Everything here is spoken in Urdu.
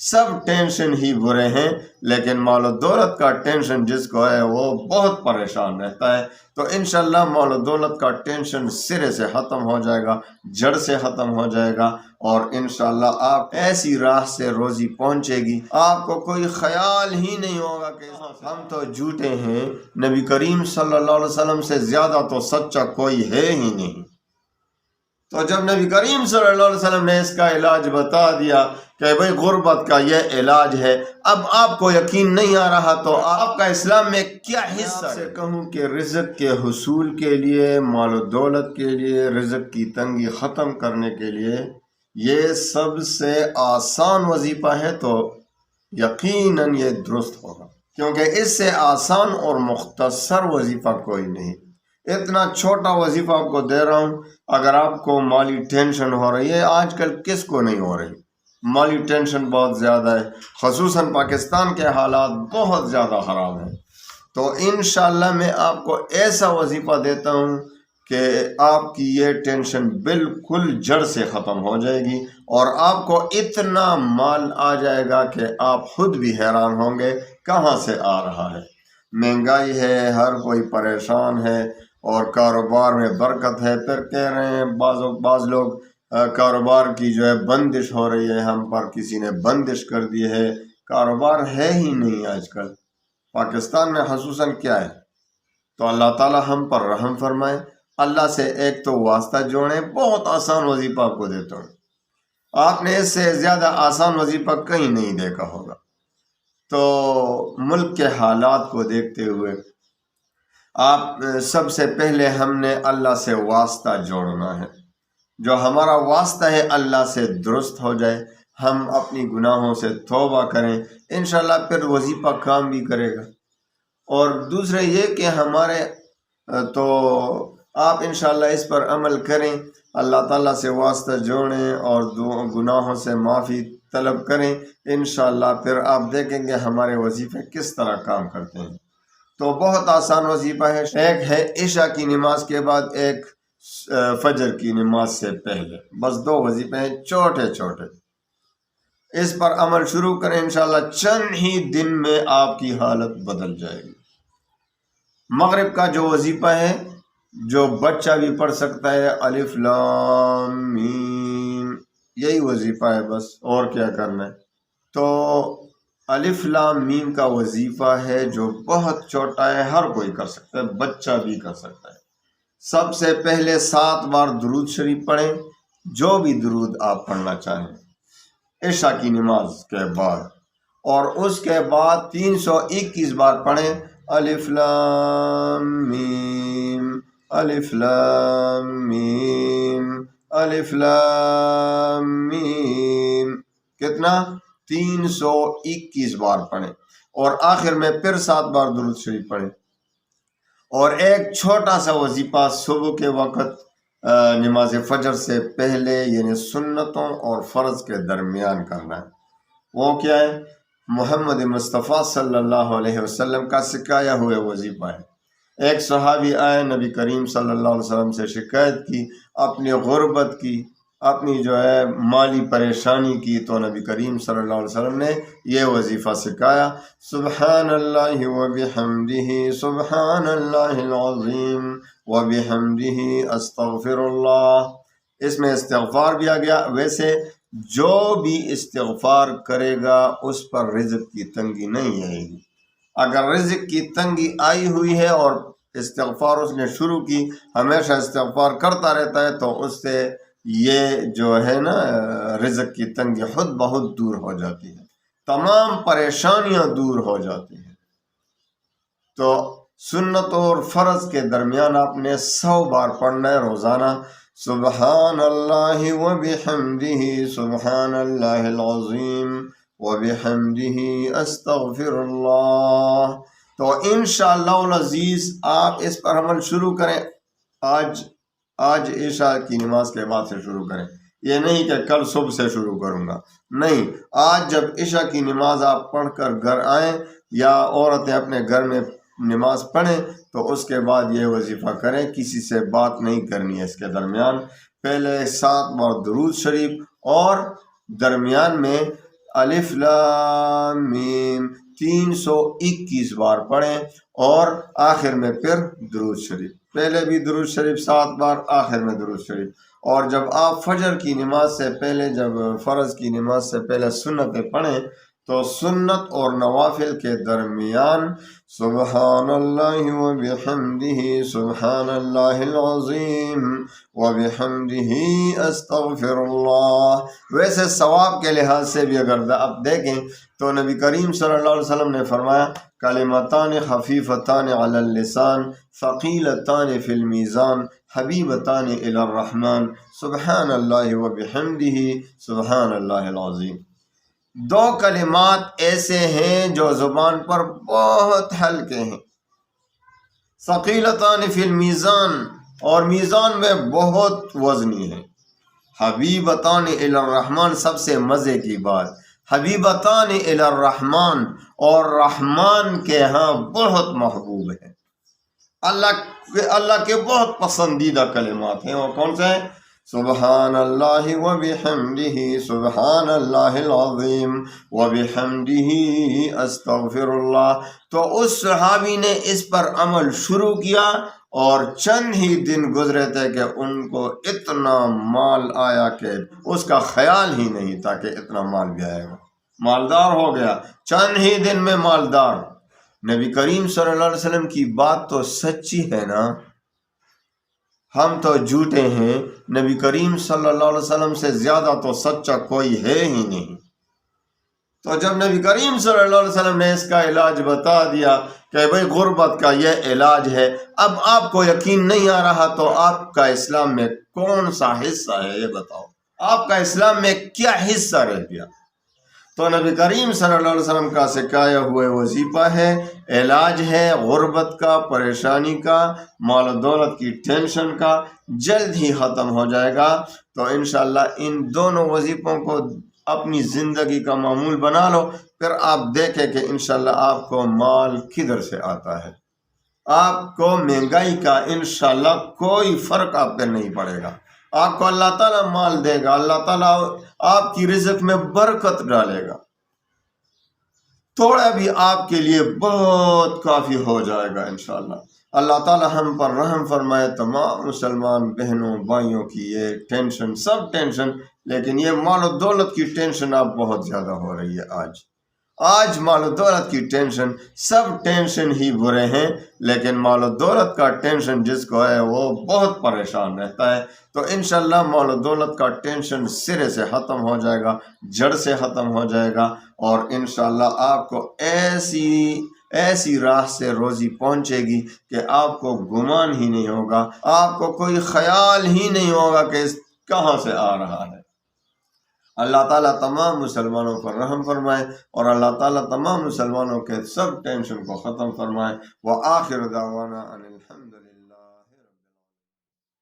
سب ٹینشن ہی برے ہیں، لیکن مال و دولت کا ٹینشن جس کو ہے وہ بہت پریشان رہتا ہے۔ تو انشاءاللہ مال و دولت کا ٹینشن سرے سے ختم ہو جائے گا، جڑ سے ختم ہو جائے گا، اور انشاءاللہ آپ ایسی راہ سے روزی پہنچے گی، آپ کو کوئی خیال ہی نہیں ہوگا کہ ہم تو جھوٹے ہیں، نبی کریم صلی اللہ علیہ وسلم سے زیادہ تو سچا کوئی ہے ہی نہیں۔ تو جب نبی کریم صلی اللہ علیہ وسلم نے اس کا علاج بتا دیا کہ بھئی غربت کا یہ علاج ہے، اب آپ کو یقین نہیں آ رہا تو آپ کا اسلام میں کیا حصہ ہے؟ سے کہوں کہ رزق کے حصول کے لیے، مال و دولت کے لیے، رزق کی تنگی ختم کرنے کے لیے یہ سب سے آسان وظیفہ ہے، تو یقیناً یہ درست ہوگا، کیونکہ اس سے آسان اور مختصر وظیفہ کوئی نہیں۔ اتنا چھوٹا وظیفہ آپ کو دے رہا ہوں، اگر آپ کو مالی ٹینشن ہو رہی ہے، آج کل کس کو نہیں ہو رہی، مالی ٹینشن بہت زیادہ ہے، خصوصاً پاکستان کے حالات بہت زیادہ خراب ہیں، تو انشاءاللہ میں آپ کو ایسا وظیفہ دیتا ہوں کہ آپ کی یہ ٹینشن بالکل جڑ سے ختم ہو جائے گی، اور آپ کو اتنا مال آ جائے گا کہ آپ خود بھی حیران ہوں گے کہاں سے آ رہا ہے۔ مہنگائی ہے، ہر کوئی پریشان ہے، اور کاروبار میں برکت ہے، پھر کہہ رہے ہیں بعض لوگ کاروبار کی جو ہے بندش ہو رہی ہے، ہم پر کسی نے بندش کر دی ہے، کاروبار ہے ہی نہیں آج کل پاکستان میں خصوصاً۔ کیا ہے؟ تو اللہ تعالی ہم پر رحم فرمائے، اللہ سے ایک تو واسطہ جوڑیں، بہت آسان وظیفہ آپ کو دیتا ہوں، آپ نے اس سے زیادہ آسان وظیفہ کہیں نہیں دیکھا ہوگا۔ تو ملک کے حالات کو دیکھتے ہوئے آپ سب سے پہلے ہم نے اللہ سے واسطہ جوڑنا ہے، جو ہمارا واسطہ ہے اللہ سے درست ہو جائے، ہم اپنی گناہوں سے توبہ کریں، انشاءاللہ پھر وظیفہ کام بھی کرے گا۔ اور دوسرے یہ کہ ہمارے تو آپ انشاءاللہ اس پر عمل کریں، اللہ تعالیٰ سے واسطہ جوڑیں اور گناہوں سے معافی طلب کریں، انشاءاللہ پھر آپ دیکھیں گے ہمارے وظیفے کس طرح کام کرتے ہیں۔ تو بہت آسان وظیفہ ہے، ایک ہے عشاء کی نماز کے بعد، ایک فجر کی نماز سے پہلے، بس 2 وظیفے ہیں چھوٹے چھوٹے، اس پر عمل شروع کریں، انشاءاللہ چند ہی دن میں آپ کی حالت بدل جائے گی۔ مغرب کا جو وظیفہ ہے، جو بچہ بھی پڑھ سکتا ہے، الف لام میم، یہی وظیفہ ہے بس، اور کیا کرنا ہے۔ تو الف لام میم کا وظیفہ ہے جو بہت چھوٹا ہے، ہر کوئی کر سکتا ہے، بچہ بھی کر سکتا ہے۔ سب سے پہلے 7 بار درود شریف پڑھیں، جو بھی درود آپ پڑھنا چاہیں عشاء کی نماز کے بعد، اور اس کے بعد 321 بار پڑھیں الف لام میم الف لام میم الف لام میم، کتنا؟ 321 بار پڑھیں، اور آخر میں پھر 7 بار درود شریف پڑھیں۔ اور ایک چھوٹا سا وظیفہ صبح کے وقت نماز فجر سے پہلے، یعنی سنتوں اور فرض کے درمیان کرنا ہے، وہ کیا ہے؟ محمد مصطفیٰ صلی اللہ علیہ وسلم کا سکھایا ہوئے وظیفہ ہے۔ ایک صحابی آئے، نبی کریم صلی اللہ علیہ وسلم سے شکایت کی، اپنی غربت کی، اپنی جو ہے مالی پریشانی کی، تو نبی کریم صلی اللہ علیہ وسلم نے یہ وظیفہ سکھایا، سبحان اللہ وبحمدہ سبحان اللہ العظیم وبحمدہ استغفر اللہ۔ اس میں استغفار بھی آ گیا۔ ویسے جو بھی استغفار کرے گا اس پر رزق کی تنگی نہیں آئے گی، اگر رزق کی تنگی آئی ہوئی ہے اور استغفار اس نے شروع کی، ہمیشہ استغفار کرتا رہتا ہے، تو اس سے یہ جو ہے نا رزق کی تنگی خود بہت دور ہو جاتی ہے، تمام پریشانیاں دور ہو جاتی ہیں۔ تو سنت اور فرض کے درمیان آپ نے 100 بار پڑھنا ہے روزانہ، سبحان اللہ وبحمدہ سبحان اللہ العظیم وبحمدہ استغفر اللہ۔ تو انشاءاللہ العزیز آپ اس پر عمل شروع کریں، آج عشاء کی نماز کے بعد سے شروع کریں، یہ نہیں کہ کل صبح سے شروع کروں گا، نہیں، آج جب عشاء کی نماز آپ پڑھ کر گھر آئیں، یا عورتیں اپنے گھر میں نماز پڑھیں، تو اس کے بعد یہ وظیفہ کریں، کسی سے بات نہیں کرنی ہے اس کے درمیان، پہلے 7 بار درود شریف، اور درمیان میں الف لام میم 321 بار پڑھیں، اور آخر میں پھر درود شریف، پہلے بھی درود شریف 7 بار، آخر میں درود شریف۔ اور جب آپ فجر کی نماز سے پہلے، جب فرض کی نماز سے پہلے سنتیں پڑھیں تو سنت اور نوافل کے درمیان سبحان اللہ وبحمدہ سبحان اللہ العظیم وبحمدہ استغفر اللہ۔ ویسے ثواب کے لحاظ سے بھی اگر آپ دیکھیں تو نبی کریم صلی اللہ علیہ وسلم نے فرمایا کلمتان خفیفتان علی اللسان ثقیلتان فی المیزان حبیبتان الی الرحمن سبحان اللہ وبحمدہ سبحان اللہ العظیم۔ 2 کلمات ایسے ہیں جو زبان پر بہت ہلکے ہیں، ثقیلتان فی المیزان، اور میزان میں بہت وزنی ہے، حبیبتان الی الرحمن، سب سے مزے کی بات، حبیبتان الی الرحمن، اور رحمان کے ہاں بہت محبوب ہے، اللہ کے بہت پسندیدہ کلمات ہیں۔ اور کون سے ہیں؟ سبحان اللہ وبحمدہ سبحان اللہ العظیم وبحمدہ استغفر اللہ۔ تو اس صحابی نے اس پر عمل شروع کیا، اور چند ہی دن گزرے تھے کہ ان کو اتنا مال آیا کہ اس کا خیال ہی نہیں تھا کہ اتنا مال بھی آئے گا، مالدار ہو گیا چند ہی دن میں، مالدار۔ نبی کریم صلی اللہ علیہ وسلم کی بات تو سچی ہے نا، ہم تو جھوٹے ہیں، نبی کریم صلی اللہ علیہ وسلم سے زیادہ تو سچا کوئی ہے ہی نہیں۔ تو جب نبی کریم صلی اللہ علیہ وسلم نے اس کا علاج بتا دیا کہ بھئی غربت کا یہ علاج ہے، اب آپ کو یقین نہیں آ رہا تو آپ کا اسلام میں کون سا حصہ ہے یہ بتاؤ، آپ کا اسلام میں کیا حصہ رہ گیا؟ تو نبی کریم صلی اللہ علیہ وسلم کا سکھایا ہوئے وظیفہ ہے، علاج ہے غربت کا، پریشانی کا، مال و دولت کی ٹینشن کا، جلد ہی ختم ہو جائے گا۔ تو انشاءاللہ ان دونوں وظیفوں کو اپنی زندگی کا معمول بنا لو، پھر آپ دیکھیں کہ انشاءاللہ آپ کو مال کدھر سے آتا ہے، آپ کو مہنگائی کا انشاءاللہ کوئی فرق آپ پہ نہیں پڑے گا، آپ کو اللہ تعالیٰ مال دے گا، اللہ تعالیٰ آپ کی رزق میں برکت ڈالے گا، تھوڑا بھی آپ کے لیے بہت کافی ہو جائے گا انشاءاللہ۔ اللہ تعالیٰ ہم پر رحم فرمائے، تمام مسلمان بہنوں بھائیوں کی یہ ٹینشن، سب ٹینشن، لیکن یہ مال و دولت کی ٹینشن اب بہت زیادہ ہو رہی ہے۔ آج مال و دولت کی ٹینشن، سب ٹینشن ہی برے ہیں، لیکن مال و دولت کا ٹینشن جس کو ہے وہ بہت پریشان رہتا ہے۔ تو انشاءاللہ مال و دولت کا ٹینشن سرے سے ختم ہو جائے گا، جڑ سے ختم ہو جائے گا، اور انشاءاللہ آپ کو ایسی راہ سے روزی پہنچے گی کہ آپ کو گمان ہی نہیں ہوگا، آپ کو کوئی خیال ہی نہیں ہوگا کہ کہاں سے آ رہا ہے۔ اللہ تعالیٰ تمام مسلمانوں پر رحم فرمائے، اور اللہ تعالیٰ تمام مسلمانوں کے سب ٹینشن کو ختم فرمائے۔ وآخر دعوانا ان الحمد